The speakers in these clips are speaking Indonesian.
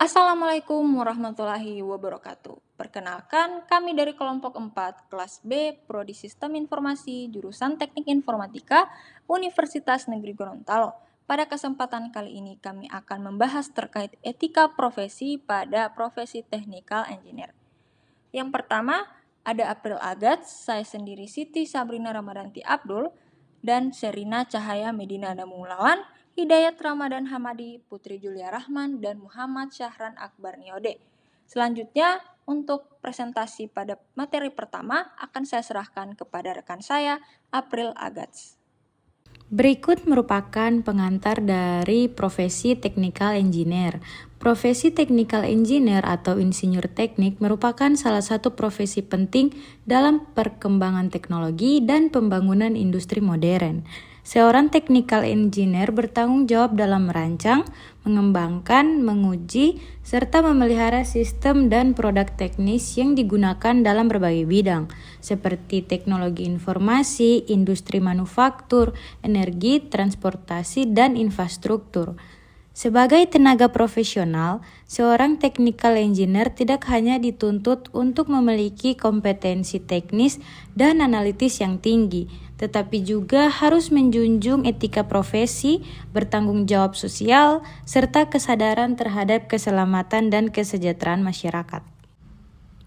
Assalamualaikum warahmatullahi wabarakatuh. Perkenalkan, kami dari kelompok 4, kelas B, Prodi Sistem Informasi, jurusan Teknik Informatika, Universitas Negeri Gorontalo. Pada kesempatan kali ini kami akan membahas terkait etika profesi pada profesi technical engineer. Yang pertama, ada April Agats, saya sendiri Siti Sabrina Ramadanti Abdul, dan Serina Cahaya Medina Damulawan, Hidayat Ramadan Hamadi, Putri Julia Rahman, dan Muhammad Syahran Akbar Niode. Selanjutnya, untuk presentasi pada materi pertama akan saya serahkan kepada rekan saya, April Agats. Berikut merupakan pengantar dari profesi technical engineer. Profesi technical engineer atau insinyur teknik merupakan salah satu profesi penting dalam perkembangan teknologi dan pembangunan industri modern. Seorang technical engineer bertanggung jawab dalam merancang, mengembangkan, menguji, serta memelihara sistem dan produk teknis yang digunakan dalam berbagai bidang, seperti teknologi informasi, industri manufaktur, energi, transportasi, dan infrastruktur. Sebagai tenaga profesional, seorang technical engineer tidak hanya dituntut untuk memiliki kompetensi teknis dan analitis yang tinggi, tetapi juga harus menjunjung etika profesi, bertanggung jawab sosial, serta kesadaran terhadap keselamatan dan kesejahteraan masyarakat.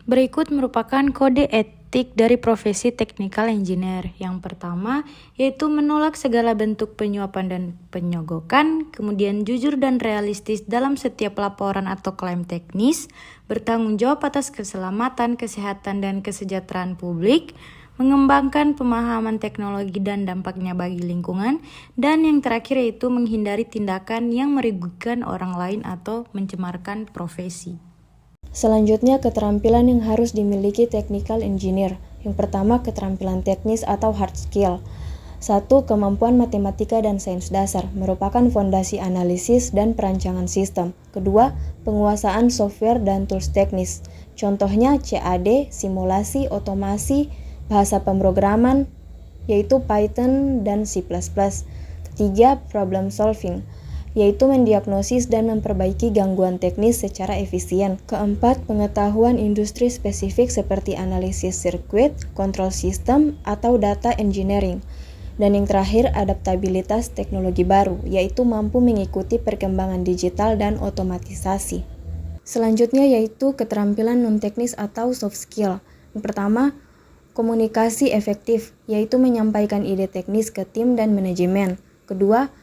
Berikut merupakan kode etik dari profesi technical engineer. Yang pertama, yaitu menolak segala bentuk penyuapan dan penyogokan, kemudian jujur dan realistis dalam setiap laporan atau klaim teknis, bertanggung jawab atas keselamatan, kesehatan, dan kesejahteraan publik, mengembangkan pemahaman teknologi dan dampaknya bagi lingkungan, dan yang terakhir yaitu menghindari tindakan yang merugikan orang lain atau mencemarkan profesi. Selanjutnya, keterampilan yang harus dimiliki technical engineer. Yang pertama, keterampilan teknis atau hard skill. 1. Kemampuan matematika dan sains dasar, merupakan fondasi analisis dan perancangan sistem. Kedua, penguasaan software dan tools teknis. Contohnya CAD, simulasi, otomasi, bahasa pemrograman, yaitu Python dan C++. Ketiga, problem solving, yaitu mendiagnosis dan memperbaiki gangguan teknis secara efisien. Keempat, pengetahuan industri spesifik seperti analisis sirkuit, kontrol sistem, atau data engineering. Dan yang terakhir, adaptabilitas teknologi baru, yaitu mampu mengikuti perkembangan digital dan otomatisasi. Selanjutnya yaitu keterampilan non-teknis atau soft skill. Yang pertama, komunikasi efektif, yaitu menyampaikan ide teknis ke tim dan manajemen. Kedua,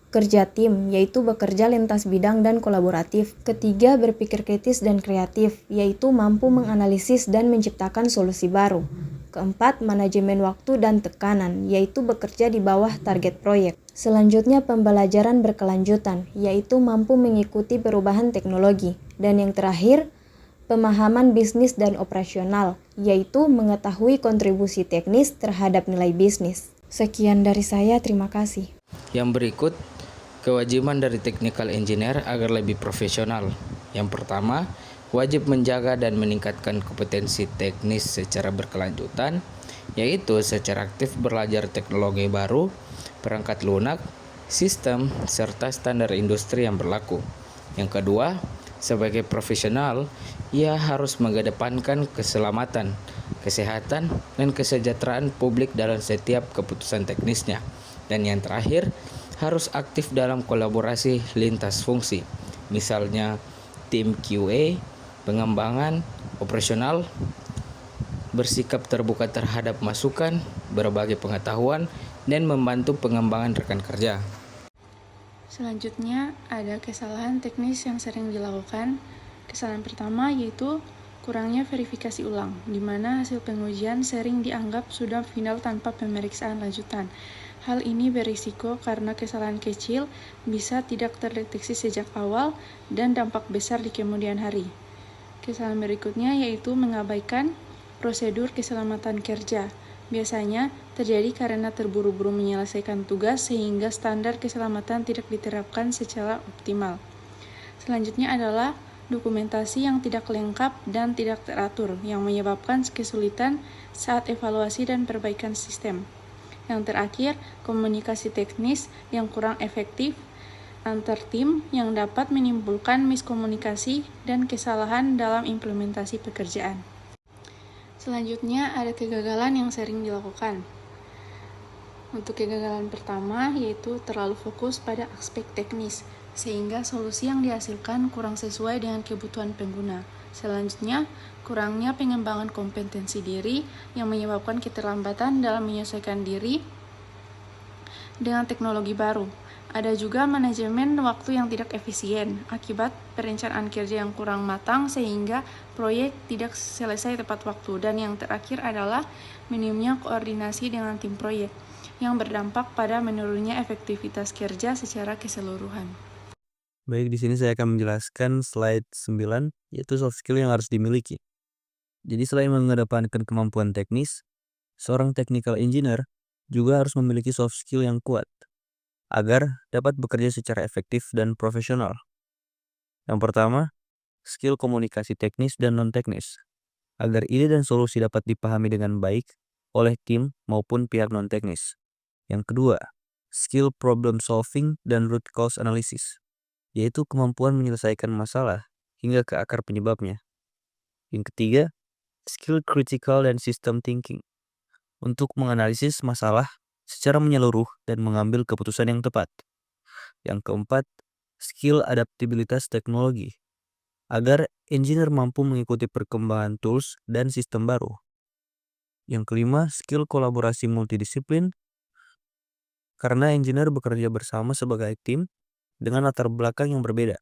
kerja tim, yaitu bekerja lintas bidang dan kolaboratif. Ketiga, berpikir kritis dan kreatif, yaitu mampu menganalisis dan menciptakan solusi baru. Keempat, manajemen waktu dan tekanan, yaitu bekerja di bawah target proyek. Selanjutnya, pembelajaran berkelanjutan, yaitu mampu mengikuti perubahan teknologi. Dan yang terakhir, pemahaman bisnis dan operasional, yaitu mengetahui kontribusi teknis terhadap nilai bisnis. Sekian dari saya, terima kasih. Yang berikut, kewajiban dari technical engineer agar lebih profesional. Yang pertama, wajib menjaga dan meningkatkan kompetensi teknis secara berkelanjutan, yaitu secara aktif belajar teknologi baru, perangkat lunak, sistem, serta standar industri yang berlaku. Yang kedua, sebagai profesional, ia harus mengedepankan keselamatan, kesehatan, dan kesejahteraan publik dalam setiap keputusan teknisnya. Dan yang terakhir, harus aktif dalam kolaborasi lintas fungsi, misalnya tim QA, pengembangan, operasional, bersikap terbuka terhadap masukan, berbagi pengetahuan, dan membantu pengembangan rekan kerja. Selanjutnya, ada kesalahan teknis yang sering dilakukan. Kesalahan pertama yaitu kurangnya verifikasi ulang, di mana hasil pengujian sering dianggap sudah final tanpa pemeriksaan lanjutan. Hal ini berisiko karena kesalahan kecil bisa tidak terdeteksi sejak awal dan dampak besar di kemudian hari. Kesalahan berikutnya yaitu mengabaikan prosedur keselamatan kerja. Biasanya terjadi karena terburu-buru menyelesaikan tugas sehingga standar keselamatan tidak diterapkan secara optimal. Selanjutnya adalah dokumentasi yang tidak lengkap dan tidak teratur yang menyebabkan kesulitan saat evaluasi dan perbaikan sistem. Yang terakhir, komunikasi teknis yang kurang efektif antar tim yang dapat menimbulkan miskomunikasi dan kesalahan dalam implementasi pekerjaan. Selanjutnya, ada kegagalan yang sering dilakukan. Untuk kegagalan pertama, yaitu terlalu fokus pada aspek teknis, sehingga solusi yang dihasilkan kurang sesuai dengan kebutuhan pengguna. Selanjutnya, kurangnya pengembangan kompetensi diri yang menyebabkan keterlambatan dalam menyesuaikan diri dengan teknologi baru. Ada juga manajemen waktu yang tidak efisien akibat perencanaan kerja yang kurang matang sehingga proyek tidak selesai tepat waktu. Dan yang terakhir adalah minimnya koordinasi dengan tim proyek yang berdampak pada menurunnya efektivitas kerja secara keseluruhan. Baik, di sini saya akan menjelaskan slide 9, yaitu soft skill yang harus dimiliki. Jadi selain mengedepankan kemampuan teknis, seorang technical engineer juga harus memiliki soft skill yang kuat agar dapat bekerja secara efektif dan profesional. Yang pertama, skill komunikasi teknis dan non-teknis, agar ide dan solusi dapat dipahami dengan baik oleh tim maupun pihak non-teknis. Yang kedua, skill problem solving dan root cause analysis, yaitu kemampuan menyelesaikan masalah hingga ke akar penyebabnya. Yang ketiga, skill critical dan system thinking, untuk menganalisis masalah secara menyeluruh dan mengambil keputusan yang tepat. Yang keempat, skill adaptabilitas teknologi, agar engineer mampu mengikuti perkembangan tools dan sistem baru. Yang kelima, skill kolaborasi multidisiplin, karena engineer bekerja bersama sebagai tim dengan latar belakang yang berbeda.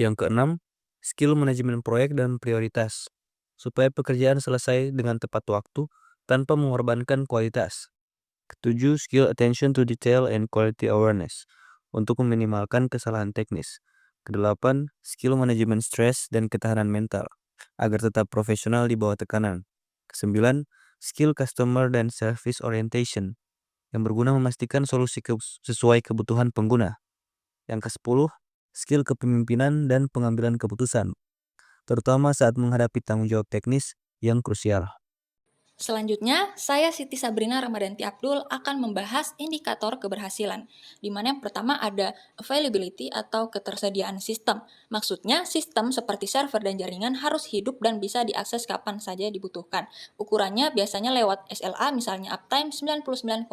Yang keenam, skill manajemen proyek dan prioritas, supaya pekerjaan selesai dengan tepat waktu tanpa mengorbankan kualitas. Ketujuh, skill attention to detail and quality awareness, untuk meminimalkan kesalahan teknis. Kedelapan, skill manajemen stres dan ketahanan mental, agar tetap profesional di bawah tekanan. Kesembilan, skill customer dan service orientation, yang berguna memastikan solusi sesuai kebutuhan pengguna. Yang ke-10, skill kepemimpinan dan pengambilan keputusan, terutama saat menghadapi tanggung jawab teknis yang krusial. Selanjutnya, saya Siti Sabrina Ramadanti Abdul akan membahas indikator keberhasilan, di mana yang pertama ada availability atau ketersediaan sistem. Maksudnya, sistem seperti server dan jaringan harus hidup dan bisa diakses kapan saja dibutuhkan. Ukurannya biasanya lewat SLA, misalnya uptime 99,9%,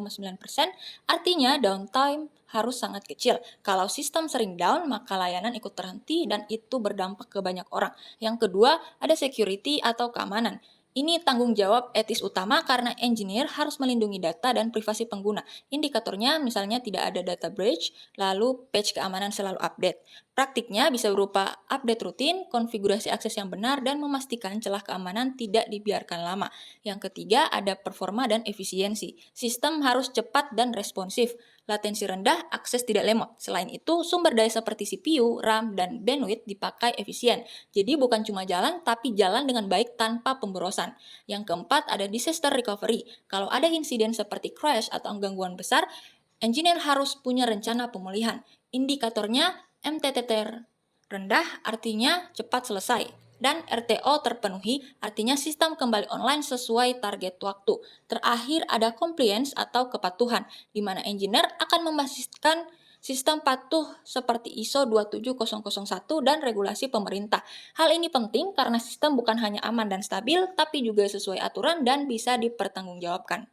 artinya downtime harus sangat kecil. Kalau sistem sering down, maka layanan ikut terhenti dan itu berdampak ke banyak orang. Yang kedua, ada security atau keamanan. Ini tanggung jawab etis utama karena engineer harus melindungi data dan privasi pengguna. Indikatornya misalnya tidak ada data breach, lalu patch keamanan selalu update. Praktiknya bisa berupa update rutin, konfigurasi akses yang benar, dan memastikan celah keamanan tidak dibiarkan lama. Yang ketiga ada performa dan efisiensi. Sistem harus cepat dan responsif. Latensi rendah, akses tidak lemot. Selain itu, sumber daya seperti CPU, RAM, dan bandwidth dipakai efisien. Jadi bukan cuma jalan, tapi jalan dengan baik tanpa pemborosan. Yang keempat ada disaster recovery. Kalau ada insiden seperti crash atau gangguan besar, engineer harus punya rencana pemulihan. Indikatornya MTTR rendah artinya cepat selesai. Dan RTO terpenuhi, artinya sistem kembali online sesuai target waktu. Terakhir ada compliance atau kepatuhan, di mana engineer akan memastikan sistem patuh seperti ISO 27001 dan regulasi pemerintah. Hal ini penting karena sistem bukan hanya aman dan stabil, tapi juga sesuai aturan dan bisa dipertanggungjawabkan.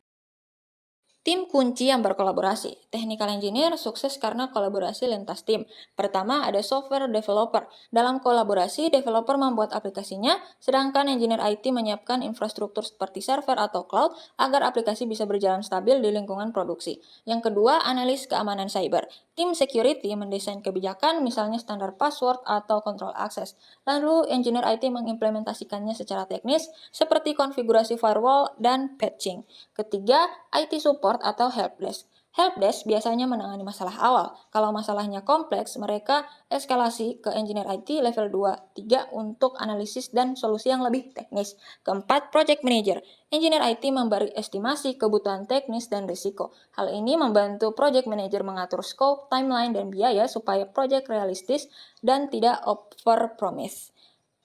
Tim kunci yang berkolaborasi. Technical engineer sukses karena kolaborasi lintas tim. Pertama, ada software developer. Dalam kolaborasi, developer membuat aplikasinya, sedangkan engineer IT menyiapkan infrastruktur seperti server atau cloud agar aplikasi bisa berjalan stabil di lingkungan produksi. Yang kedua, analis keamanan cyber. Tim security mendesain kebijakan, misalnya standar password atau control access. Lalu, engineer IT mengimplementasikannya secara teknis, seperti konfigurasi firewall dan patching. Ketiga, IT support atau helpdesk. Helpdesk biasanya menangani masalah awal. Kalau masalahnya kompleks, mereka eskalasi ke engineer IT level 2-3 untuk analisis dan solusi yang lebih teknis. Keempat, project manager. Engineer IT memberi estimasi kebutuhan teknis dan risiko. Hal ini membantu project manager mengatur scope, timeline, dan biaya supaya project realistis dan tidak over promise.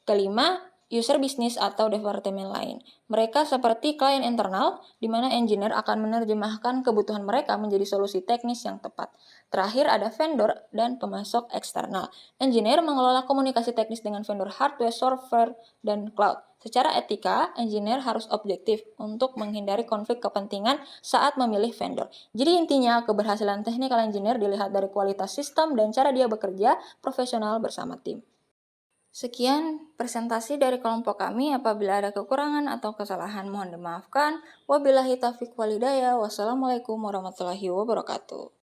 Kelima, user bisnis atau departemen lain. Mereka seperti klien internal, di mana engineer akan menerjemahkan kebutuhan mereka menjadi solusi teknis yang tepat. Terakhir ada vendor dan pemasok eksternal. Engineer mengelola komunikasi teknis dengan vendor hardware, software, dan cloud. Secara etika, engineer harus objektif untuk menghindari konflik kepentingan saat memilih vendor. Jadi intinya, keberhasilan technical engineer dilihat dari kualitas sistem dan cara dia bekerja profesional bersama tim. Sekian presentasi dari kelompok kami. Apabila ada kekurangan atau kesalahan mohon dimaafkan. Wabillahi taufiq walhidayah. Wassalamualaikum warahmatullahi wabarakatuh.